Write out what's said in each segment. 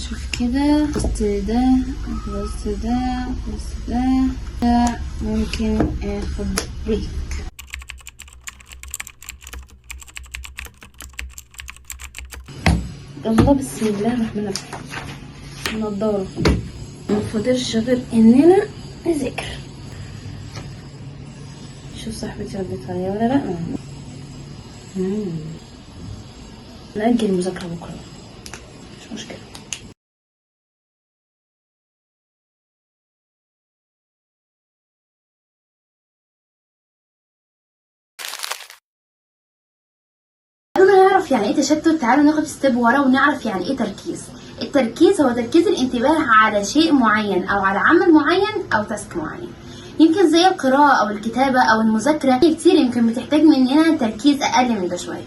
نشوف كده. خلصت ده خلصت ده خلصت ده ممكن اخد بريك. يلا بسم الله الرحمن الرحيم. النضارة مفضلش غير اننا نذاكر. شوف صاحبتي ردت عليا ولا لا. نأجل المذاكرة بكرة مش مشكلة. نعرف يعني ايه تشتت. تعالوا ناخد ستيب ورا ونعرف يعني ايه تركيز. التركيز هو تركيز الانتباه على شيء معين او على عمل معين او تاسك معين. يمكن زي القراءة او الكتابة او المذاكرة كتير يمكن بتحتاج مننا تركيز اقل من ده شوية،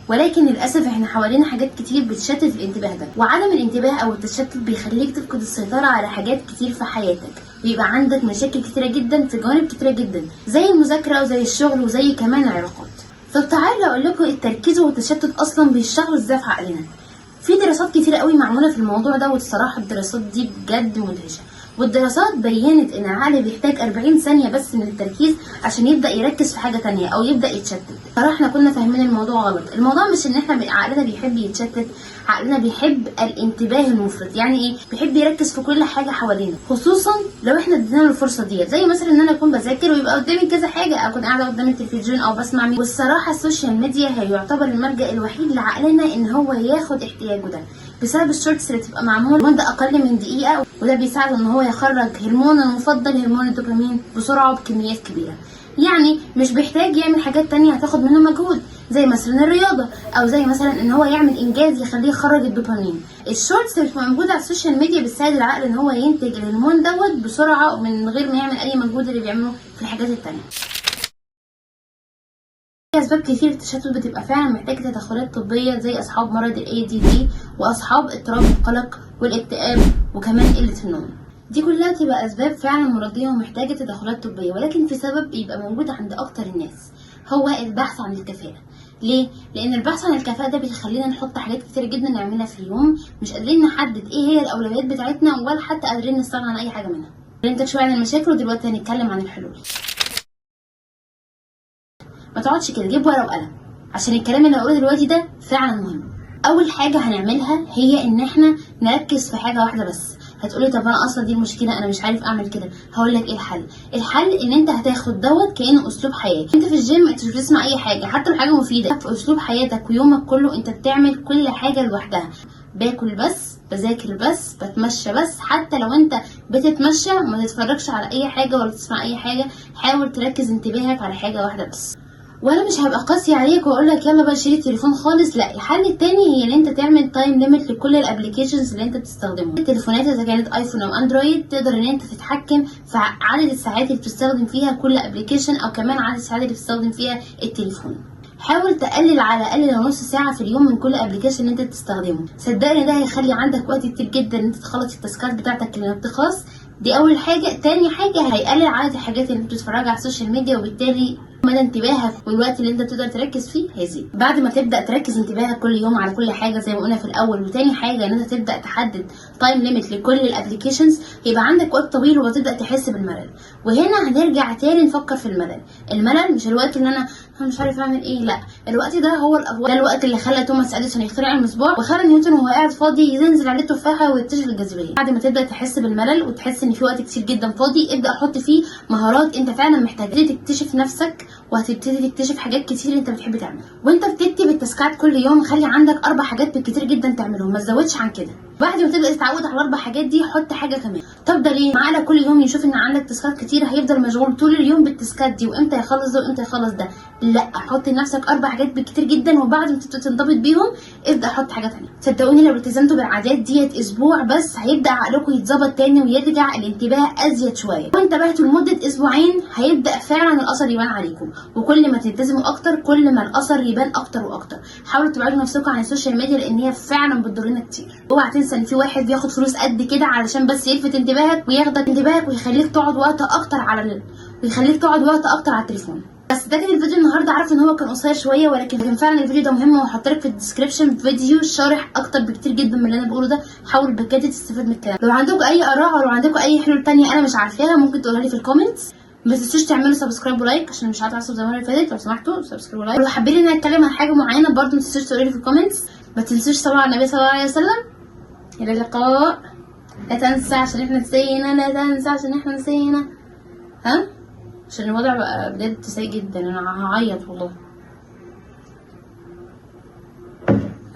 ولكن للاسف احنا حوالينا حاجات كتير بتشتت الانتباه ده، وعدم الانتباه او التشتت بيخليك تفقد السيطرة على حاجات كتير في حياتك، ويبقى عندك مشاكل كتيرة جدا في جوانب كتيرة جدا زي المذاكرة وزي الشغل وزي كمان العلاقات. طب تعالوا اقول لكم التركيز والتشتت اصلا بيشتغلوا ازاي في عقلنا. في دراسات كتيرة قوي معمولة في الموضوع ده، والصراحة الدراسات دي بجد مدهشة، والدراسات بينت ان العقل بيحتاج 40 ثانية بس من التركيز عشان يبدأ يركز في حاجة تانية او يبدأ يتشتت. صراحة احنا كنا فاهمين الموضوع غلط. الموضوع مش ان احنا عقلنا بيحب يتشتت، عقلنا بيحب الانتباه المفرط. يعني ايه؟ بيحب يركز في كل حاجة حوالينا، خصوصا لو احنا ادينا له الفرصة ديت. زي مثلا ان انا اكون بذاكر ويبقى قدامي كذا حاجة، اكون قاعدة قدام التلفزيون او بسمع مين. والصراحة السوشيال ميديا هي يعتبر الملجأ الوحيد لعقلنا ان هو ياخد احتياجه ده، بسبب الشورتس اللي بتبقى معمول مدة اقل من دقيقة، وده بيساعد ان هو يخرج هرمون المفضل هرمون الدوبامين بسرعة وبكميات كبيرة. يعني مش بيحتاج يعمل حاجات تانية هتاخد منه مجهود، زي مثلا الرياضة، او زي مثلا ان هو يعمل انجاز يخليه يخرج الدوبامين. الشورتس اللي بتبقى موجودة على السوشيال ميديا بتساعد العقل ان هو ينتج الهرمون دوت بسرعة ومن غير ما يعمل اي مجهود اللي بيعمله في الحاجات التانية. في اسباب كتير التشتت بتبقى فعلا محتاجة تدخلات طبية، زي اصحاب مرض ADD واصحاب اضطراب القلق والاكتئاب وكمان قلة النوم. دي كلها تبقى اسباب فعلا مرضية ومحتاجة تدخلات طبية، ولكن في سبب بيبقى موجود عند اكتر الناس، هو البحث عن الكفاءة. ليه؟ لان البحث عن الكفاءة ده بيخلينا نحط حاجات كتير جدا نعملها في اليوم، مش قادرين نحدد ايه هي الاولويات بتاعتنا ولا حتى قادرين نستغنى عن اي حاجة منها. ننتج شوية عن المشاكل ودلوقتي هنتكلم عن الحلول. ما تقعدش كده، جيب ورقة وقلم عشان الكلام اللي هقوله دلوقتي ده فعلا مهم. اول حاجة هنعملها هي ان احنا نركز في حاجة واحدة بس. هتقولي طب انا اصلا دي المشكله، انا مش عارف اعمل كده. هقول لك ايه الحل. الحل ان انت هتاخد دوت كانه اسلوب حياه. انت في الجيم انت مش بتسمع اي حاجه حتى لو حاجه مفيده. في اسلوب حياتك ويومك كله انت بتعمل كل حاجه لوحدها. باكل بس، بذاكر بس، بتمشى بس. حتى لو انت بتتمشى ما تتفرجش على اي حاجه ولا تسمع اي حاجه، حاول تركز انتباهك على حاجه واحده بس. وانا مش هبقى قاسي عليك واقول لك يلا بقى شيل التليفون خالص، لا. الحل التاني هي ان انت تعمل تايم ليميت لكل الابلكيشنز اللي انت بتستخدمها. التليفونات اذا كانت ايفون او اندرويد تقدر ان انت تتحكم في عدد الساعات اللي بتستخدم فيها كل ابلكيشن، او كمان عدد الساعات اللي بتستخدم فيها التليفون. حاول تقلل على الاقل لو نص ساعه في اليوم من كل ابلكيشن اللي انت بتستخدمه. صدقني ده هيخلي عندك وقت كتير جدا ان انت تخلص التاسكات بتاعتك اللي ما بتخلص. دي اول حاجه. تاني حاجه هيقلل عدد الحاجات اللي انت بتتفرجها على السوشيال ميديا، وبالتالي مدى انتباهك والوقت اللي انت تقدر تركز فيه هيزيد. بعد ما تبدا تركز انتباهك كل يوم على كل حاجه زي ما قلنا في الاول، وتاني حاجه ان انت تبدا تحدد تايم ليميت لكل الابلكيشنز، يبقى عندك وقت طويل وتبدا تحس بالملل. وهنا هنرجع تاني نفكر في الملل. الملل مش الوقت اللي انا مش عارف اعمل ايه، لا. الوقت ده هو الافضل. ده الوقت اللي خلى توماس اديسون يخترع المصباح، وخلى نيوتن وهو قاعد فاضي ينزل عليه تفاحه ويكتشف الجاذبيه. بعد ما تبدا تحس بالملل وتحس ان في وقت كتير جدا فاضي، ابدا حط فيه مهارات انت فعلا محتاج تكتشف نفسك، وهتبتدي تكتشف حاجات كتير انت بتحب تعملها. وانت بتكتب التاسكات كل يوم خلي عندك 4 حاجات بالكتير جدا تعملهم، ما تزودش عن كده. بعد ما تبدا تتعود على ال4 حاجات دي حط حاجه كمان. طب ده ليه؟ معانا كل يوم يشوف ان عندك تاسكات كتير هيفضل مشغول طول اليوم بالتاسكات دي، وامتى يخلص ده وامتى يخلص ده. لا، حط لنفسك 4 حاجات بالكتير جدا، وبعد ما تبدا تنضبط بيهم ابدا حط حاجه ثانيه. صدقوني لو التزمتوا بالعادات ديت اسبوع بس هيبدا عقلكم يتظبط تاني ويرجع الانتباه ازيد شويه. وانتبهتوا لمده اسبوعين هيبدا فعلا الاثر يبان عليكم، وكل ما تلتزموا اكتر كل ما الاثر يبان اكتر واكتر. حاولوا تبعدوا نفسكم عن السوشيال ميديا لان هي فعلا بتضرنا كتير. اوعى تنسى ان في واحد بياخد فلوس قد كده علشان بس يلفت انتباهك وياخدك انتباهك ويخليك تقعد وقت اكتر على التليفون. بس ده كان الفيديو النهارده. عارفه ان هو كان قصير شويه، ولكن فعلا الفيديو ده مهم، وهحط لك في الديسكربشن فيديو شارح اكتر بكتير جدا من اللي انا بقوله ده. حاول بجد تستفاد من الكلام. لو عندكم اي اراء او لو عندكم اي حلول تانية انا مش عارفاها ممكن تقولها لي في الكومنتس. ما تنسوش تعملوا سبسكرايب ولايك عشان مش هتعصب زي المره اللي فاتت. لو سمحتوا سبسكرايب ولايك. لو حابين ان انا اتكلم عن حاجه معينه برضه ما تنسوش تقولوا لي في الكومنتس. ما تنسوش صلوا على النبي صلى الله عليه وسلم. الى اللقاء. لا تنسى عشان احنا نسينا، لا تنسى عشان احنا نسينا. ها عشان الوضع بقى بجد سيء جدا، انا هعيط والله.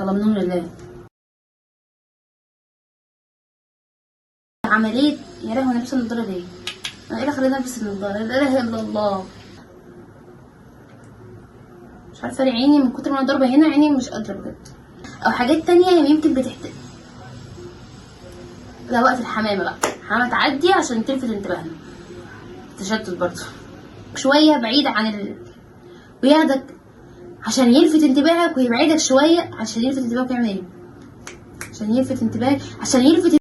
يلا من لله. عملية يا لهوي انا لابسه النضارة دي. انا ايه اللي خلاني البس النضارة؟ لا اله الا الله. مش عارفة ليه عيني من كتر ما انا ضاربة هنا عيني مش قادرة بجد. او حاجات تانية يعني يمكن بتحتاج. لا وقت الحمامة بقى، الحمامة تعدي عشان تلفت انتباهنا. تشتت برضه شوية بعيد عن وياخدك عشان يلفت انتباهك، ويبعدك شوية عشان يلفت انتباهك. يعمل ايه؟ عشان يلفت انتباهك، عشان يلفت